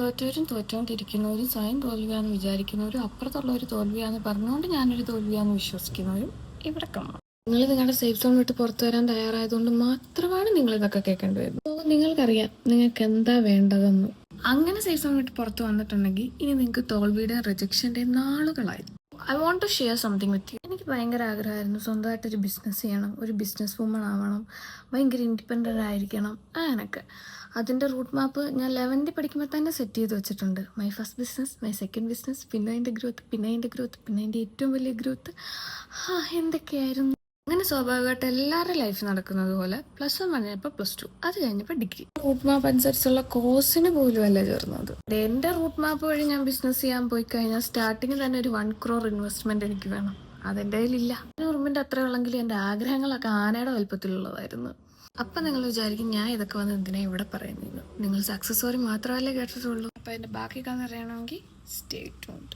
തോറ്റവരും തോറ്റുകൊണ്ടിരിക്കുന്നവരും സ്വയം തോൽവിയാന്ന് വിചാരിക്കുന്നവരും അപ്പുറത്തുള്ളവർ തോൽവിയാന്ന് പറഞ്ഞുകൊണ്ട് ഞാനൊരു തോൽവിയാന്ന് വിശ്വസിക്കുന്നവരും ഇവിടെ കാണാം. നിങ്ങൾ നിങ്ങളുടെ സേഫ് സോൺ വിട്ട് പുറത്തു വരാൻ തയ്യാറായതുകൊണ്ട് മാത്രമാണ് നിങ്ങൾ ഇതൊക്കെ കേൾക്കേണ്ടി വരുന്നത്. അപ്പോൾ നിങ്ങൾക്കറിയാം നിങ്ങൾക്ക് എന്താ വേണ്ടതെന്ന്. അങ്ങനെ സേഫ് സോൺ വിട്ട് പുറത്ത് വന്നിട്ടുണ്ടെങ്കിൽ ഇനി നിങ്ങൾക്ക് തോൽവിയുടെ റിജക്ഷൻ്റെ നാളുകളായി. I want to share something with you. എനിക്ക് ഭയങ്കര ആഗ്രഹമായിരുന്നു സ്വന്തമായിട്ടൊരു ബിസിനസ് ചെയ്യണം, ഒരു ബിസിനസ് വുമൺ ആവണം, ഭയങ്കര ഇൻഡിപെൻഡൻ്റ് ആയിരിക്കണം, അങ്ങനെയൊക്കെ. അതിൻ്റെ റൂട്ട് മാപ്പ് ഞാൻ 11th പഠിക്കുമ്പോൾ തന്നെ സെറ്റ് ചെയ്ത് വെച്ചിട്ടുണ്ട്. My first business, my second business, പിന്നെ അതിൻ്റെ ഗ്രോത്ത്, പിന്നെ അതിൻ്റെ ഗ്രോത്ത്, പിന്നെ അതിൻ്റെ ഏറ്റവും വലിയ ഗ്രോത്ത്. എന്തൊക്കെയായിരുന്നു. അങ്ങനെ സ്വാഭാവികമായിട്ട് എല്ലാവരുടെ ലൈഫ് നടക്കുന്നത് പോലെ +1 കഴിഞ്ഞപ്പോൾ +2, അത് കഴിഞ്ഞപ്പോൾ ഡിഗ്രി. റൂട്ട് മാപ്പ് അനുസരിച്ചുള്ള കോഴ്സിന് പോലും അല്ല ചേർന്നത്. എൻ്റെ റൂട്ട് മാപ്പ് വഴി ഞാൻ ബിസിനസ് ചെയ്യാൻ പോയി കഴിഞ്ഞാൽ സ്റ്റാർട്ടിങ് തന്നെ ഒരു 1 crore ഇൻവെസ്റ്റ്മെന്റ് എനിക്ക് വേണം. അതെൻ്റെ കയ്യിലില്ല. ഉറുമ്പിൻ്റെ അത്ര ഉള്ളെങ്കിൽ എൻ്റെ ആഗ്രഹങ്ങളൊക്കെ ആനയുടെ വലുപ്പത്തിലുള്ളതായിരുന്നു. അപ്പം നിങ്ങൾ വിചാരിക്കും ഞാൻ ഇതൊക്കെ വന്ന് എന്തിനാ ഇവിടെ പറയുന്നത്. നിങ്ങൾ സക്സസ് സ്റ്റോറി മാത്രമല്ലേ കേട്ടിട്ടുള്ളൂ. അപ്പം അതിൻ്റെ ബാക്കി കഥ അറിയണമെങ്കിൽ സ്റ്റേ ട്യൂൺഡ്.